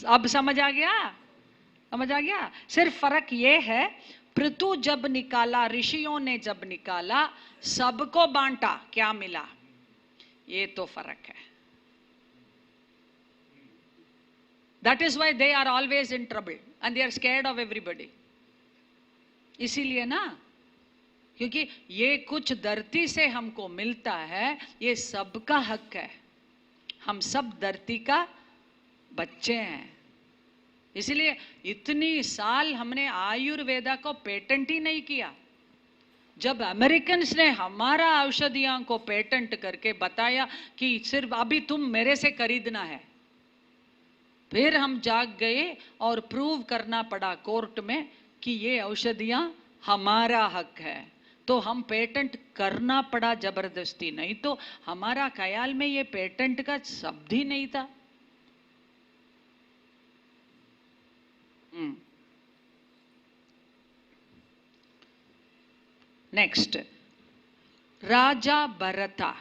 अब समझ आ गया? समझ आ गया? सिर्फ फर्क ये है, पृथु जब निकाला, ऋषियों ने जब निकाला, सबको बांटा, क्या मिला? ये तो फर्क है. That is why they are always in trouble and they are scared of everybody. इसीलिए ना, क्योंकि ये कुछ धरती से हमको मिलता है, ये सबका हक है. हम सब धरती का बच्चे हैं. इसलिए इतनी साल हमने आयुर्वेदा को पेटेंट ही नहीं किया. जब अमेरिकन्स ने हमारा औषधियों को पेटेंट करके बताया कि सिर्फ अभी तुम मेरे से खरीदना है, फिर हम जाग गए और प्रूव करना पड़ा कोर्ट में कि ये औषधियां हमारा हक है. तो हम पेटेंट करना पड़ा जबरदस्ती, नहीं तो हमारा ख्याल में ये पेटेंट का शब्द ही नहीं था. नेक्स्ट, राजा भरता.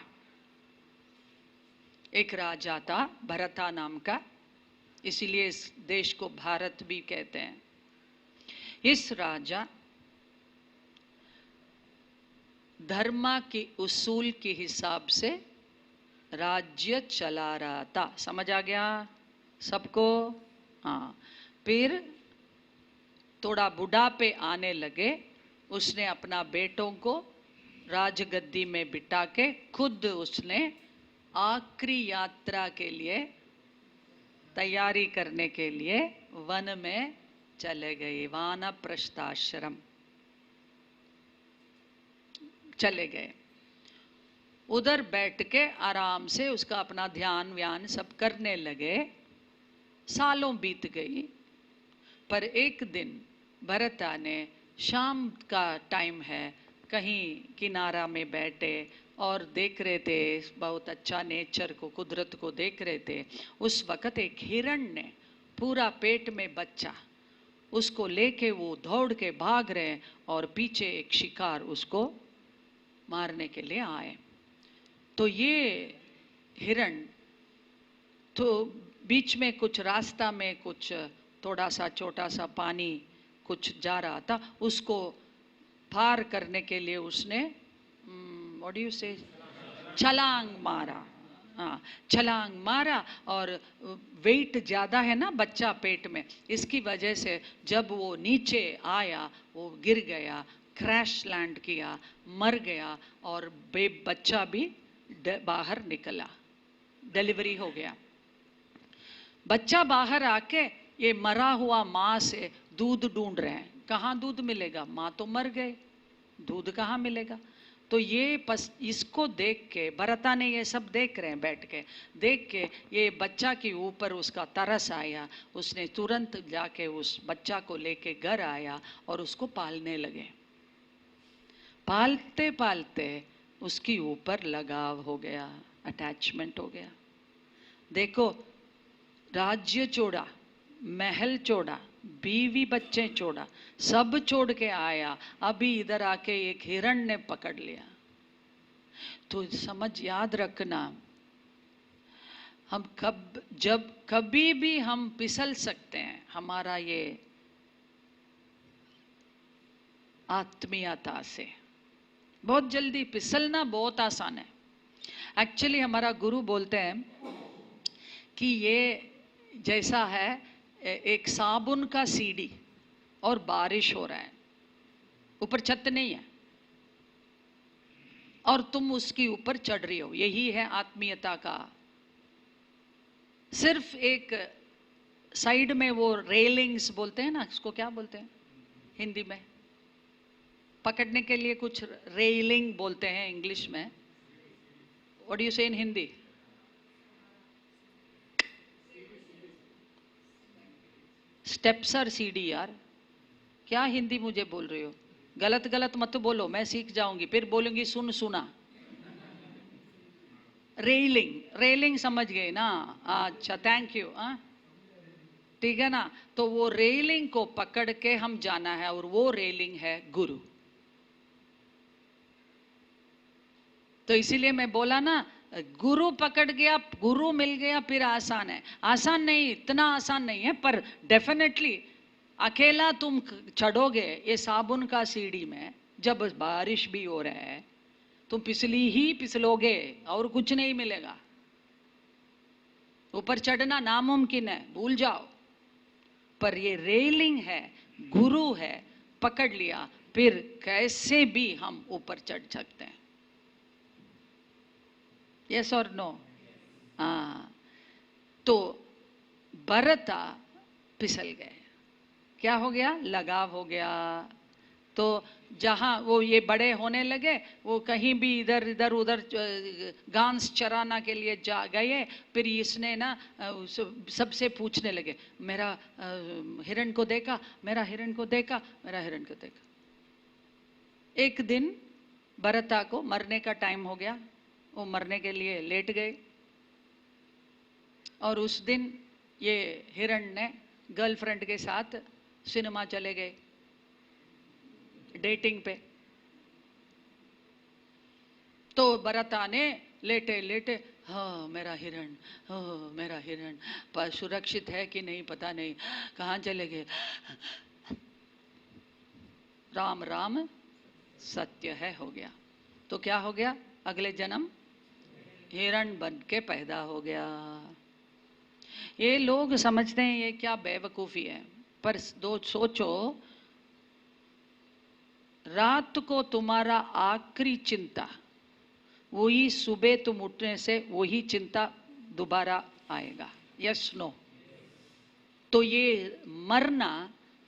एक राजा था भरता नाम का, इसीलिए इस देश को भारत भी कहते हैं. इस राजा धर्म के उसूल के हिसाब से राज्य चला रहा था. समझ आ गया सबको? हाँ. फिर थोड़ा बुढ़ापे आने लगे, उसने अपना बेटों को राजगद्दी में बिठा के खुद उसने आखिरी यात्रा के लिए तैयारी करने के लिए वन में चले गए. वानप्रस्थाश्रम चले गए. उधर बैठ के आराम से उसका अपना ध्यान व्यान सब करने लगे. सालों बीत गई, पर एक दिन भरता ने, शाम का टाइम है, कहीं किनारा में बैठे और देख रहे थे बहुत अच्छा नेचर को, कुदरत को देख रहे थे. उस वक़्त एक हिरण ने पूरा पेट में बच्चा, उसको लेके वो दौड़ के भाग रहे और पीछे एक शिकार उसको मारने के लिए आए. तो ये हिरण तो बीच में कुछ रास्ता में कुछ थोड़ा सा छोटा सा पानी कुछ जा रहा था, उसको पार करने के लिए उसने व्हाट डू यू से छलांग मारा. हाँ, छलांग मारा और वेट ज़्यादा है ना बच्चा पेट में, इसकी वजह से जब वो नीचे आया वो गिर गया, क्रैश लैंड किया, मर गया और बच्चा भी बाहर निकला, डिलीवरी हो गया. बच्चा बाहर आके ये मरा हुआ माँ से दूध ढूंढ रहे हैं. कहाँ दूध मिलेगा? माँ तो मर गए, दूध कहाँ मिलेगा? तो ये इसको देख के भरता ने, ये सब देख रहे हैं बैठ के, देख के ये बच्चा के ऊपर उसका तरस आया. उसने तुरंत जाके उस बच्चा को लेके घर आया और उसको पालने लगे. पालते पालते उसके ऊपर लगाव हो गया, अटैचमेंट हो गया. देखो, राज्य छोड़ा, महल छोड़ा, बीवी बच्चे छोड़ा, सब छोड़ के आया, अभी इधर आके एक हिरण ने पकड़ लिया. तो समझ याद रखना, हम जब कभी भी हम फिसल सकते हैं. हमारा ये आत्मीयता से बहुत जल्दी फिसलना बहुत आसान है. एक्चुअली हमारा गुरु बोलते हैं कि ये जैसा है एक साबुन का सीढ़ी और बारिश हो रहा है, ऊपर छत नहीं है और तुम उसके ऊपर चढ़ रही हो. यही है आत्मीयता का. सिर्फ एक साइड में वो रेलिंग्स बोलते हैं ना, इसको क्या बोलते हैं हिंदी में? पकड़ने के लिए कुछ रेलिंग बोलते हैं इंग्लिश में. व्हाट डू यू से इन हिंदी? स्टेप्स और सीढ़ी. यार क्या हिंदी मुझे बोल रही हो? गलत गलत मत बोलो, मैं सीख जाऊंगी, फिर बोलूंगी सुन सुना. रेलिंग, रेलिंग समझ गए ना? अच्छा, थैंक यू. ठीक है ना? तो वो रेलिंग को पकड़ के हम जाना है और वो रेलिंग है गुरु. तो इसीलिए मैं बोला ना, गुरु पकड़ गया, गुरु मिल गया, फिर आसान है। आसान नहीं, इतना आसान नहीं है, पर डेफिनेटली अकेला तुम चढ़ोगे ये साबुन का सीढ़ी में, जब बारिश भी हो रहा है तुम फिसली ही फिसलोगे और कुछ नहीं मिलेगा। ऊपर चढ़ना नामुमकिन है, भूल जाओ। पर ये रेलिंग है, गुरु है, पकड़ लिया, फिर कैसे भी हम ऊपर चढ़ सकते हैं। यस और नो? हाँ। तो भरता फिसल गए, क्या हो गया? लगाव हो गया। तो जहाँ वो ये बड़े होने लगे, वो कहीं भी इधर इधर उधर घास चराना के लिए जा गए। फिर इसने ना सबसे पूछने लगे, मेरा हिरण को देखा, मेरा हिरण को देखा, मेरा हिरण को देखा। एक दिन भरता को मरने का टाइम हो गया, वो मरने के लिए लेट गए। और उस दिन ये हिरण ने गर्लफ्रेंड के साथ सिनेमा चले गए, डेटिंग पे। तो भरता ने लेटे लेटे, हाँ मेरा हिरण, हाँ मेरा हिरण, पर सुरक्षित है कि नहीं पता नहीं, कहाँ चले गए। राम राम सत्य है हो गया। तो क्या हो गया? अगले जन्म हिरण बन के पैदा हो गया। ये लोग समझते हैं ये क्या बेवकूफ़ी है, पर दो सोचो, रात को तुम्हारा आखिरी चिंता, वही सुबह तुम उठने से वही चिंता दोबारा आएगा। Yes no? तो ये मरना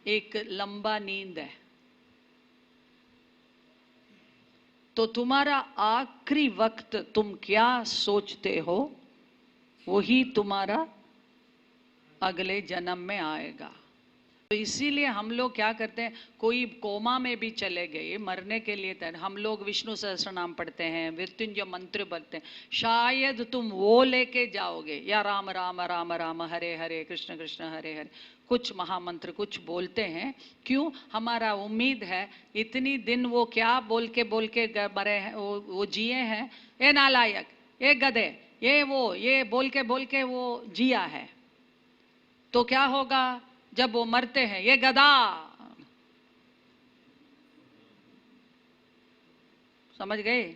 एक लंबा नींद है। तो तुम्हारा आखिरी वक्त तुम क्या सोचते हो, वही तुम्हारा अगले जन्म में आएगा। तो इसीलिए हम लोग क्या करते हैं, कोई कोमा में भी चले गए, मरने के लिए तैयार, हम लोग विष्णु सहस्त्र नाम पढ़ते हैं, मृत्युंजय मंत्र पढ़ते हैं। शायद तुम वो लेके जाओगे, या राम राम राम राम हरे हरे कृष्ण कृष्ण हरे हरे, कुछ महामंत्र कुछ बोलते हैं। क्यों? हमारा उम्मीद है इतनी दिन वो क्या बोल के मरे हैं, वो जिए हैं, ये नालायक, ये गधे, ये वो, ये बोल के वो जिया है। तो क्या होगा जब वो मरते हैं? ये गधा, समझ गए?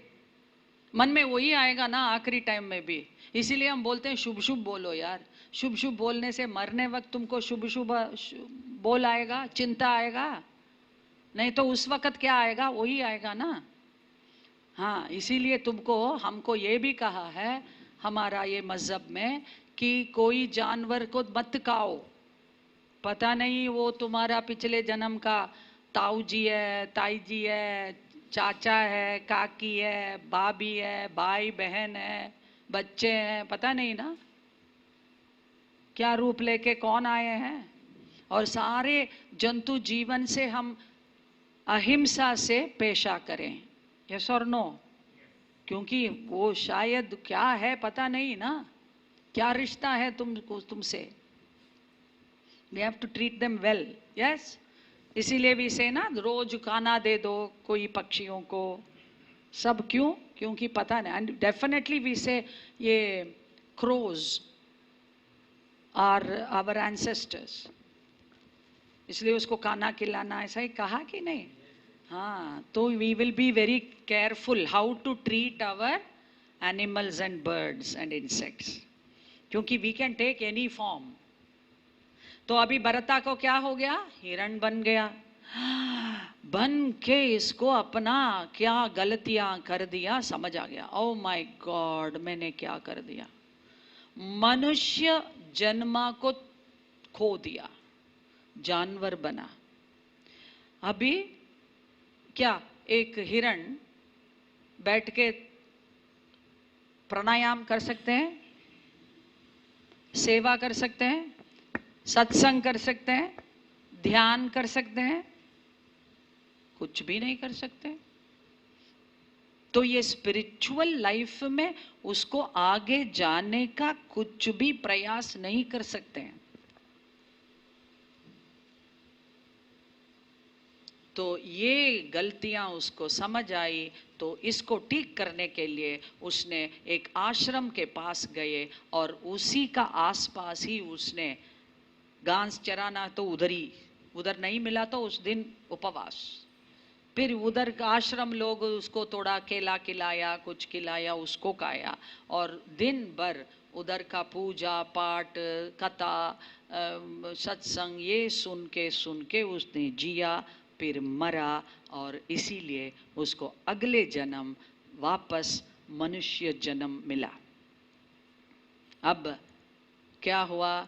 मन में वही आएगा ना आखिरी टाइम में भी। इसीलिए हम बोलते हैं शुभ शुभ बोलो यार। शुभ शुभ बोलने से मरने वक्त तुमको शुभ शुभ बोल आएगा, चिंता आएगा, नहीं तो उस वक्त क्या आएगा? वही आएगा ना। हाँ, इसीलिए तुमको, हमको ये भी कहा है हमारा ये मजहब में कि कोई जानवर को मत खाओ, पता नहीं वो तुम्हारा पिछले जन्म का ताऊ जी है, ताई जी है, चाचा है, काकी है, भाभी है, भाई बहन है, बच्चे हैं, पता नहीं ना क्या रूप लेके कौन आए हैं। और सारे जंतु जीवन से हम अहिंसा से पेशा करें। यस और नो? क्योंकि वो शायद क्या है पता नहीं ना, क्या रिश्ता है तुमसे। We have to treat them well, yes? इसीलिए भी से ना रोज खाना दे दो कोई पक्षियों को, सब क्यों? क्योंकि पता नहीं। एंड डेफिनेटली वी से ये crows are our ancestors, इसलिए उसको खाना खिलाना, ऐसा ही कहा कि नहीं? हाँ, तो we will be very careful how to treat our animals and birds and insects, क्योंकि we can take any form. तो अभी भरता को क्या हो गया? हिरण बन गया। बन के इसको अपना क्या गलतियां कर दिया समझ आ गया। ओ माय गॉड, मैंने क्या कर दिया? मनुष्य जन्मा को खो दिया, जानवर बना। अभी क्या एक हिरण बैठ के प्राणायाम कर सकते हैं, सेवा कर सकते हैं, सत्संग कर सकते हैं, ध्यान कर सकते हैं? कुछ भी नहीं कर सकते। तो ये स्पिरिचुअल लाइफ में उसको आगे जाने का कुछ भी प्रयास नहीं कर सकते हैं। तो ये गलतियां उसको समझ आई, तो इसको ठीक करने के लिए उसने एक आश्रम के पास गए और उसी का आसपास ही उसने घास चराना, तो उधर नहीं मिला तो उस दिन उपवास। फिर उधर का आश्रम लोग उसको थोड़ा केला खिलाया, कुछ खिलाया, उसको खाया, और दिन भर उधर का पूजा पाठ, कथा, सत्संग ये सुन के उसने जिया, फिर मरा, और इसीलिए उसको अगले जन्म वापस मनुष्य जन्म मिला। अब क्या हुआ,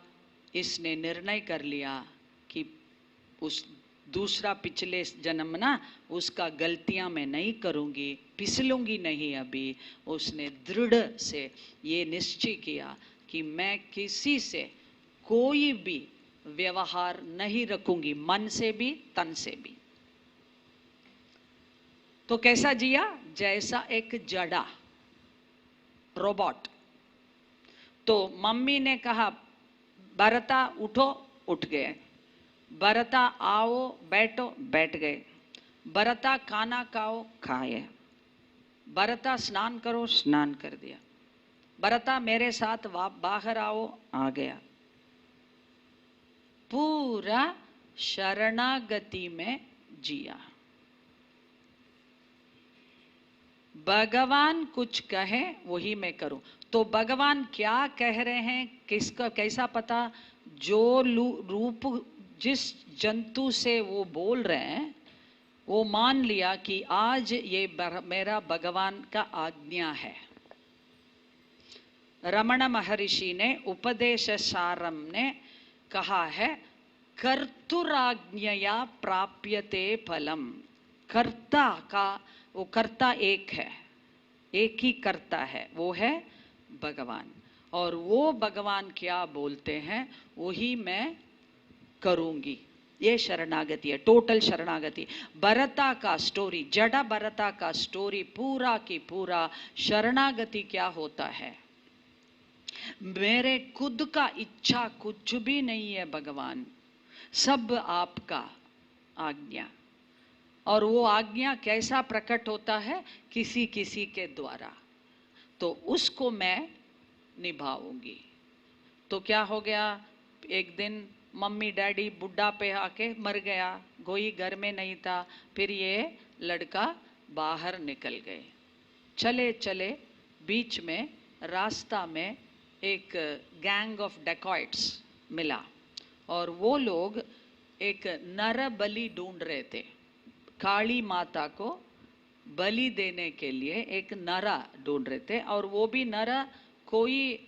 इसने निर्णय कर लिया कि उस दूसरा पिछले जन्म ना उसका गलतियां मैं नहीं करूंगी, फिसलूंगी नहीं। अभी उसने दृढ़ से ये निश्चय किया कि मैं किसी से कोई भी व्यवहार नहीं रखूंगी, मन से भी तन से भी। तो कैसा जिया, जैसा एक जड़ा रोबोट। तो मम्मी ने कहा भरता उठो, उठ गए। भरता आओ बैठो, बैठ गए। भरता खाना खाओ, खाए। भरता स्नान करो, स्नान कर दिया। भरता मेरे साथ बाहर आओ, आ गया। पूरा शरणागति में जिया। भगवान कुछ कहे वही मैं करूं। तो भगवान क्या कह रहे हैं किसका कैसा पता? जो रूप जिस जंतु से वो बोल रहे हैं, वो मान लिया कि आज ये मेरा भगवान का आज्ञा है। रमण महर्षि ने उपदेश सारम ने कहा है, कर्तुराज्ञया प्राप्यते फलम। कर्ता का, वो कर्ता एक है, एक ही कर्ता है, वो है भगवान। और वो भगवान क्या बोलते हैं वही मैं करूंगी। ये शरणागति है, टोटल शरणागति। भरता का स्टोरी, जड़ा भरता का स्टोरी पूरा की पूरा शरणागति क्या होता है। मेरे खुद का इच्छा कुछ भी नहीं है भगवान, सब आपका आज्ञा। और वो आज्ञा कैसा प्रकट होता है, किसी किसी के द्वारा, तो उसको मैं निभाऊंगी। तो क्या हो गया, एक दिन मम्मी डैडी बुढ़ा पे आके मर गया, कोई घर में नहीं था। फिर ये लड़का बाहर निकल गए। चले चले बीच में रास्ता में एक गैंग ऑफ डेकॉइट्स मिला, और वो लोग एक नर बलि ढूंढ रहे थे। काली माता को बलि देने के लिए एक नरा ढूंढ रहे थे, और वो भी नरा कोई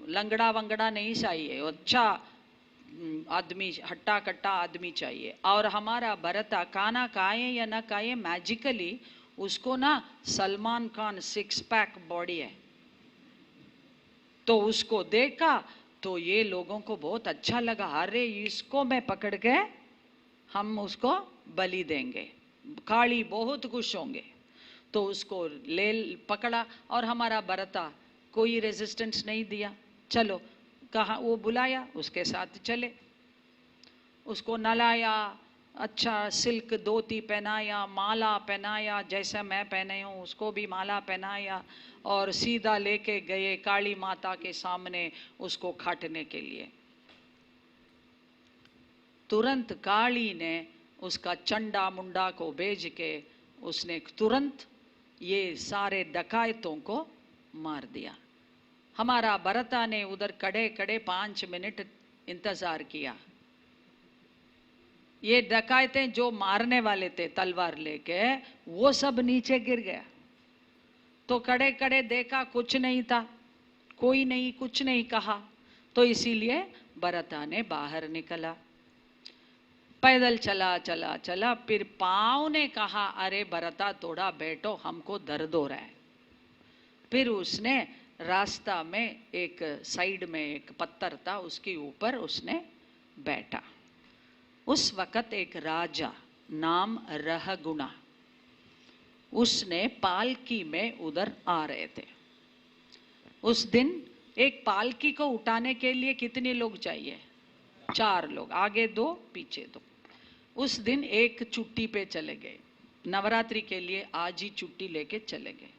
लंगड़ा वंगड़ा नहीं चाहिए, अच्छा आदमी, हट्टा कट्टा आदमी चाहिए। और हमारा भरता खाना खाए या ना खाए, मैजिकली उसको ना सलमान खान 6 पैक बॉडी है। तो उसको देखा तो ये लोगों को बहुत अच्छा लगा, अरे इसको मैं पकड़ के हम उसको बलि देंगे, काली बहुत खुश होंगे। तो उसको ले पकड़ा, और हमारा भरता कोई रेजिस्टेंस नहीं दिया। चलो कहा, वो बुलाया, उसके साथ चले, उसको नलाया, अच्छा सिल्क धोती पहनाया, माला पहनाया, जैसा मैं पहने हूँ उसको भी माला पहनाया, और सीधा लेके गए काली माता के सामने उसको काटने के लिए। तुरंत काली ने उसका चंडा मुंडा को भेज के उसने तुरंत ये सारे डकायतों को मार दिया। हमारा भरता ने उधर खड़े खड़े 5 मिनट इंतजार किया। ये डकायतें जो मारने वाले थे तलवार लेके, वो सब नीचे गिर गया। तो खड़े खड़े देखा, कुछ नहीं था, कोई नहीं, कुछ नहीं कहा। तो इसीलिए भरता ने बाहर निकला, पैदल चला चला चला। फिर पांव ने कहा, अरे भरता थोड़ा बैठो, हमको दर्द हो रहा है। फिर उसने रास्ता में एक साइड में एक पत्थर था, उसके ऊपर उसने बैठा। उस वक़्त एक राजा नाम रहगुणा, उसने पालकी में उधर आ रहे थे। उस दिन एक पालकी को उठाने के लिए कितने लोग चाहिए? 4 लोग, आगे 2 पीछे 2। उस दिन एक छुट्टी पे चले गए, नवरात्रि के लिए आज ही छुट्टी लेके चले गए।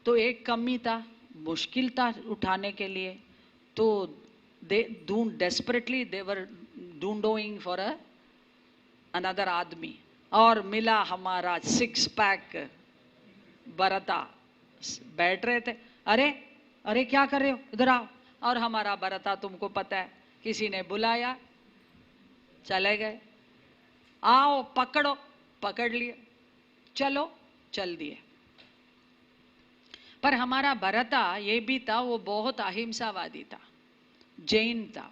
तो एक कमी था, मुश्किल था उठाने के लिए, तो डेस्परेटली दे वर ढूंढोइंग फॉर अनदर आदमी, और मिला हमारा 6 पैक भरता। बैठ रहे थे, अरे अरे क्या कर रहे हो, इधर आओ। और हमारा भरता तुमको पता है, किसी ने बुलाया, चले गए। आओ पकड़ो, पकड़ लिए, चलो चल दिए। पर हमारा भरता ये भी था, वो बहुत अहिंसावादी था, जैन था।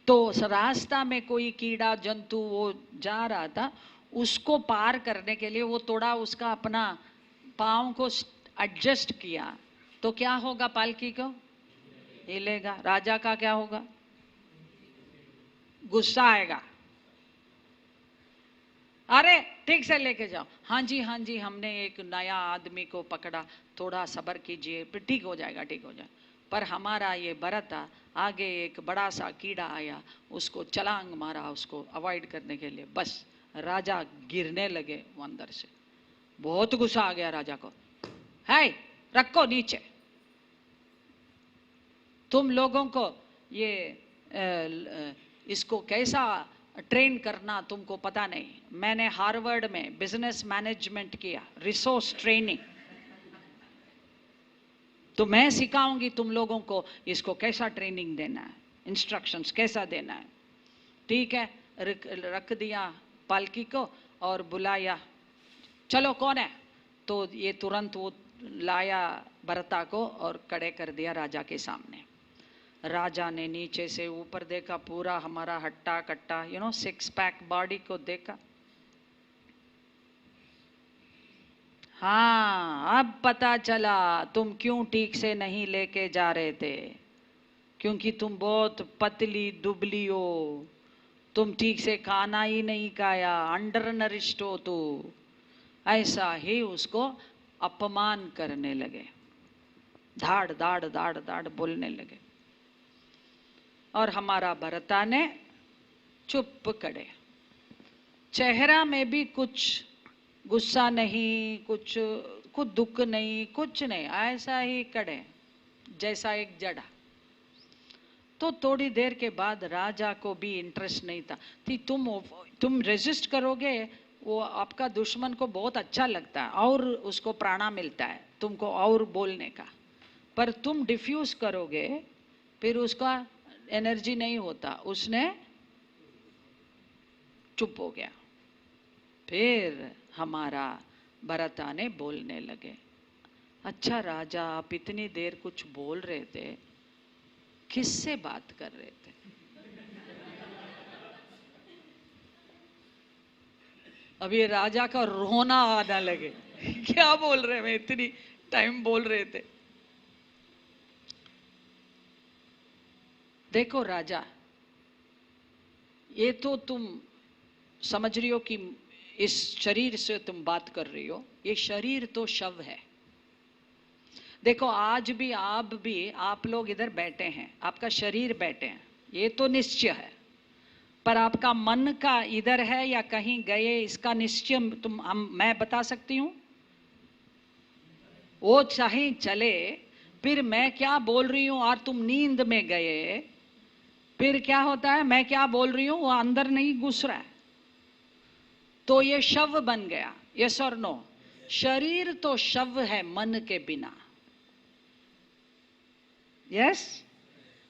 तो रास्ता में कोई कीड़ा जंतु वो जा रहा था, उसको पार करने के लिए वो थोड़ा उसका अपना पाँव को एडजस्ट किया, तो क्या होगा, पालकी को हिलेगा। राजा का क्या होगा, गुस्सा आएगा, अरे ठीक से लेके जाओ। हाँ जी हाँ जी, हमने एक नया आदमी को पकड़ा, थोड़ा सब्र कीजिए, फिर ठीक हो जाएगा, ठीक हो जाएगा। पर हमारा ये भरता, आगे एक बड़ा सा कीड़ा आया, उसको छलांग मारा, उसको अवॉइड करने के लिए, बस राजा गिरने लगे वो अंदर से। बहुत गुस्सा आ गया राजा को, है रखो नीचे, तुम लोगों को ये इसको कैसा ट्रेन करना तुमको पता नहीं। मैंने हार्वर्ड में बिजनेस मैनेजमेंट किया, रिसोर्स ट्रेनिंग, तो मैं सिखाऊंगी तुम लोगों को इसको कैसा ट्रेनिंग देना है, इंस्ट्रक्शंस कैसा देना है। ठीक है, रख दिया पालकी को और बुलाया, चलो कौन है। तो ये तुरंत वो लाया भरता को और खड़े कर दिया राजा के सामने। राजा ने नीचे से ऊपर देखा, पूरा हमारा हट्टा कट्टा 6 पैक बॉडी को देखा। हाँ, अब पता चला तुम क्यों ठीक से नहीं लेके जा रहे थे, क्योंकि तुम बहुत पतली दुबली हो, तुम ठीक से खाना ही नहीं खाया, अंडर नरिश्ड हो तू। ऐसा ही उसको अपमान करने लगे, धाड़ धाड़ धाड़ धाड़ बोलने लगे। और हमारा भरता ने चुप खड़े, चेहरा में भी कुछ गुस्सा नहीं, कुछ दुख नहीं, कुछ नहीं, ऐसा ही खड़े जैसा एक जड़ा। तो थोड़ी देर के बाद राजा को भी इंटरेस्ट नहीं था कि तुम रेजिस्ट करोगे, वो आपका दुश्मन को बहुत अच्छा लगता है और उसको प्राणा मिलता है तुमको और बोलने का, पर तुम डिफ्यूज करोगे फिर उसका एनर्जी नहीं होता। उसने चुप हो गया। फिर हमारा भरता ने बोलने लगे, अच्छा राजा, आप इतनी देर कुछ बोल रहे थे, किससे बात कर रहे थे? अब ये राजा का रोना आने लगे, क्या बोल रहे, मैं इतनी टाइम बोल रहे थे। देखो राजा, ये तो तुम समझ रही हो कि इस शरीर से तुम बात कर रही हो, ये शरीर तो शव है। देखो आज भी आप लोग इधर बैठे हैं, आपका शरीर बैठे हैं, ये तो निश्चय है, पर आपका मन का इधर है या कहीं गए, इसका निश्चय मैं बता सकती हूँ? वो चाहे चले, फिर मैं क्या बोल रही हूँ और तुम नींद में गए, फिर क्या होता है, मैं क्या बोल रही हूँ वो अंदर नहीं घुस रहा है, तो ये शव बन गया। यस और नो? शरीर तो शव है मन के बिना। यस?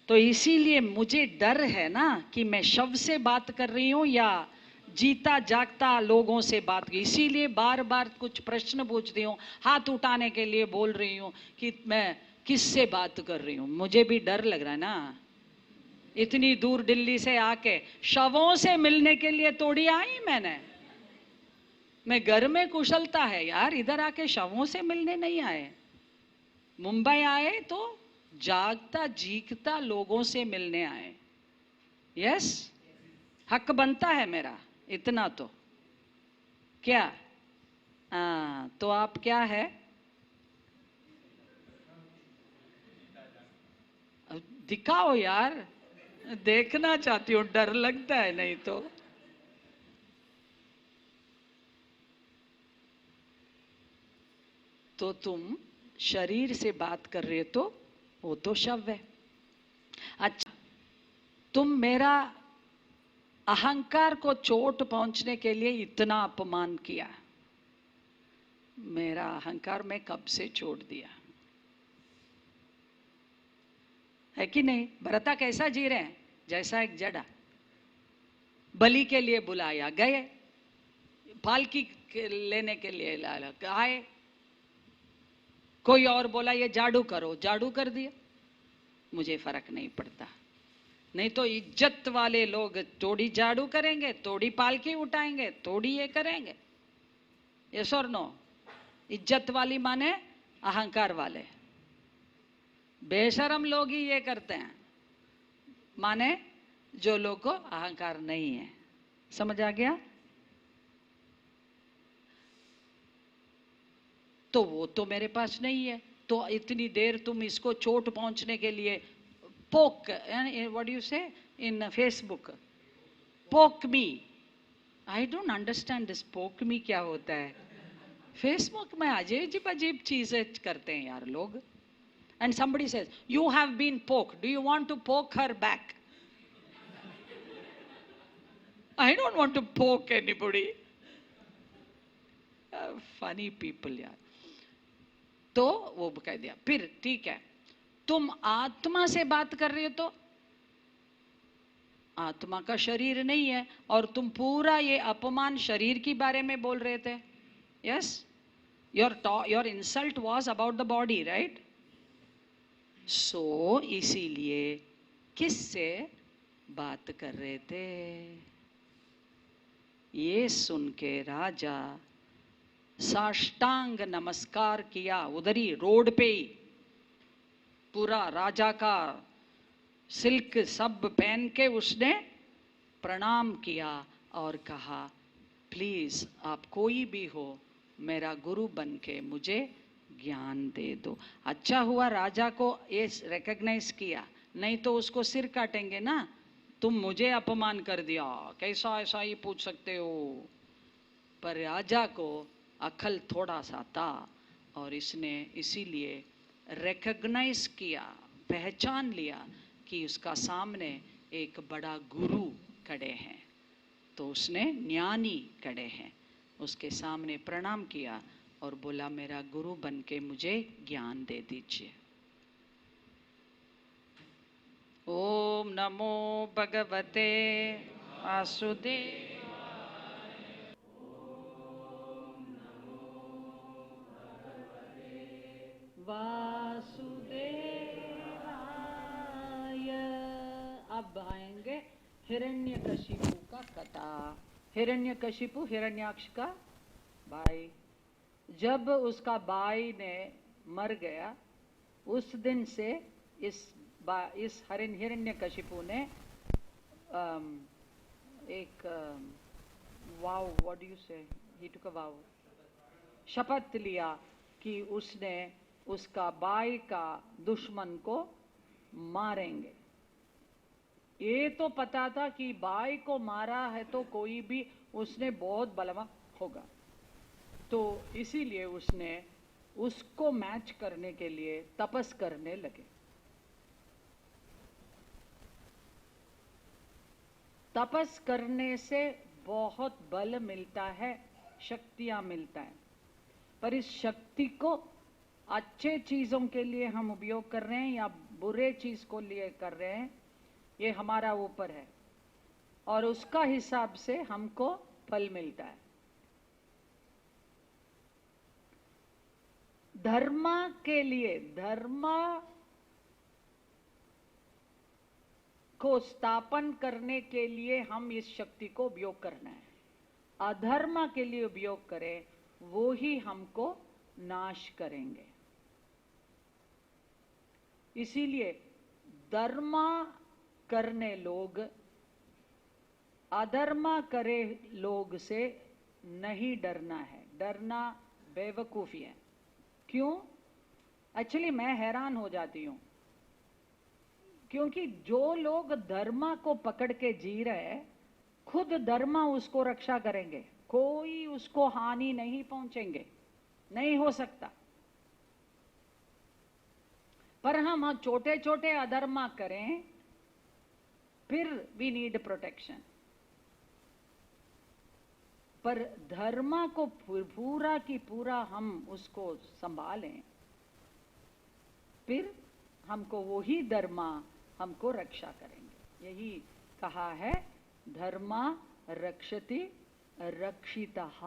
तो इसीलिए मुझे डर है ना कि मैं शव से बात कर रही हूं या जीता जागता लोगों से बात की। इसीलिए बार बार कुछ प्रश्न पूछती हूँ, हाथ उठाने के लिए बोल रही हूँ कि मैं किससे बात कर रही हूँ। मुझे भी डर लग रहा है ना, इतनी दूर दिल्ली से आके शवों से मिलने के लिए तोड़ी आई मैं घर में कुशलता है यार, इधर आके शवों से मिलने नहीं आए। मुंबई आए तो जागता जीगता लोगों से मिलने आए। यस, हक बनता है मेरा इतना तो। क्या तो आप क्या है? दिखाओ यार, देखना चाहती हूँ, डर लगता है नहीं तो तुम शरीर से बात कर रहे हो तो वो तो शव है। अच्छा, तुम मेरा अहंकार को चोट पहुंचने के लिए इतना अपमान किया। मेरा अहंकार मैं कब से छोड़ दिया है कि नहीं? भरता कैसा जी रहे हैं? जैसा एक जड़ा, बलि के लिए बुलाया गए, पालकी लेने के लिए आए, कोई और बोला ये झाड़ू करो, झाड़ू कर दिया, मुझे फर्क नहीं पड़ता। नहीं तो इज्जत वाले लोग थोड़ी झाड़ू करेंगे, थोड़ी पालकी उठाएंगे, थोड़ी ये करेंगे। यस और नो? इज्जत वाली माने अहंकार वाले, बेशरम लोग ही ये करते हैं, माने जो लोग को अहंकार नहीं है। समझ आ गया? तो वो तो मेरे पास नहीं है, तो इतनी देर तुम इसको चोट पहुंचने के लिए पोक, व्हाट यू से इन फेसबुक, पोक मी। आई डोंट अंडरस्टैंड दिस पोक मी क्या होता है? फेसबुक में अजीब अजीब चीजें करते हैं यार लोग। And somebody says you have been poked, do you want to poke her back? I don't want to poke anybody. Funny people यार। तो वो कह दिया। फिर ठीक है, तुम आत्मा से बात कर रहे हो तो आत्मा का शरीर नहीं है, और तुम पूरा ये अपमान शरीर के बारे में बोल रहे थे। Yes, your insult was about the body, right? So इसीलिए किससे बात कर रहे थे? ये सुन के राजा साष्टांग नमस्कार किया, उधर ही रोड पे ही, पूरा राजा का सिल्क सब पहन के उसने प्रणाम किया और कहा प्लीज आप कोई भी हो, मेरा गुरु बन के मुझे ज्ञान दे दो। अच्छा हुआ राजा को ये रिकॉग्नाइज किया, नहीं तो उसको सिर काटेंगे ना, तुम मुझे अपमान कर दिया, कैसा ऐसा ही पूछ सकते हो। पर राजा को अकल थोड़ा सा था, और इसने इसीलिए रिकॉग्नाइज किया, पहचान लिया कि उसका सामने एक बड़ा गुरु खड़े हैं, तो उसने ज्ञानी खड़े हैं, उसके सामने प्रणाम किया और बोला मेरा गुरु बन के मुझे ज्ञान दे दीजिए। ओम नमो भगवते वासुदेव। वासुदेवाय। अब आएंगे हिरण्यकशिपु का कथा। हिरण्यकशिपु हिरण्याक्ष का भाई, जब उसका भाई ने मर गया, उस दिन से इस हिरण्यकशिपु ने एक वाव, व्हाट डू यू से, ही टुक अ वाव, शपथ लिया कि उसने उसका भाई का दुश्मन को मारेंगे। ये तो पता था कि भाई को मारा है तो कोई भी उसने बहुत बलवान होगा, तो इसीलिए उसने उसको मैच करने के लिए तपस करने लगे। तपस करने से बहुत बल मिलता है, शक्तियां मिलता है, पर इस शक्ति को अच्छे चीजों के लिए हम उपयोग कर रहे हैं या बुरे चीज को लिए कर रहे हैं, ये हमारा ऊपर है, और उसका हिसाब से हमको फल मिलता है। धर्म के लिए, धर्म को स्थापन करने के लिए हम इस शक्ति को उपयोग करना है। अधर्म के लिए उपयोग करें, वो ही हमको नाश करेंगे। इसीलिए धर्म करने लोग अधर्म करे लोग से नहीं डरना है, डरना बेवकूफी है। क्यों? एक्चुअली मैं हैरान हो जाती हूं, क्योंकि जो लोग धर्म को पकड़ के जी रहे, खुद धर्म उसको रक्षा करेंगे, कोई उसको हानि नहीं पहुंचेंगे, नहीं हो सकता। पर हम छोटे छोटे अधर्म करें, फिर वी नीड प्रोटेक्शन। पर धर्म को पूरा की पूरा हम उसको संभालें, फिर हमको वही धर्म हमको रक्षा करेंगे। यही कहा है, धर्म रक्षति रक्षितः।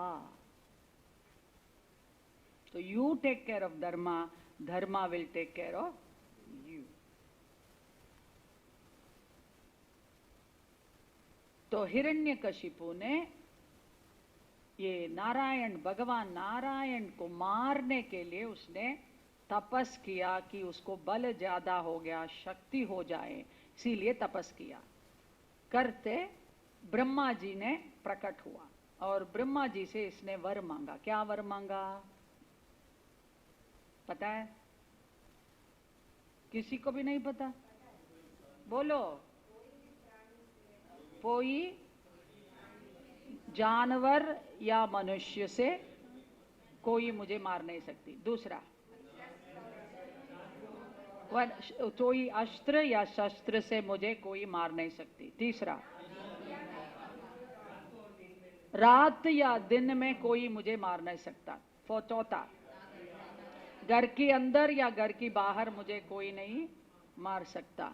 तो you take care of dharma, dharma will take care of you. तो हिरण्यकशिपु ने ये नारायण, भगवान नारायण को मारने के लिए उसने तपस किया कि उसको बल ज्यादा हो गया, शक्ति हो जाए, इसीलिए तपस किया। करते ब्रह्मा जी ने प्रकट हुआ और ब्रह्मा जी से इसने वर मांगा। क्या वर मांगा पता है? किसी को भी नहीं पता? बोलो। कोई जानवर या मनुष्य से कोई मुझे मार नहीं सकती। दूसरा, कोई अस्त्र या शस्त्र से मुझे कोई मार नहीं सकती। तीसरा, रात या दिन में कोई मुझे मार नहीं सकता। चौथा, घर के अंदर या घर के बाहर मुझे कोई नहीं मार सकता।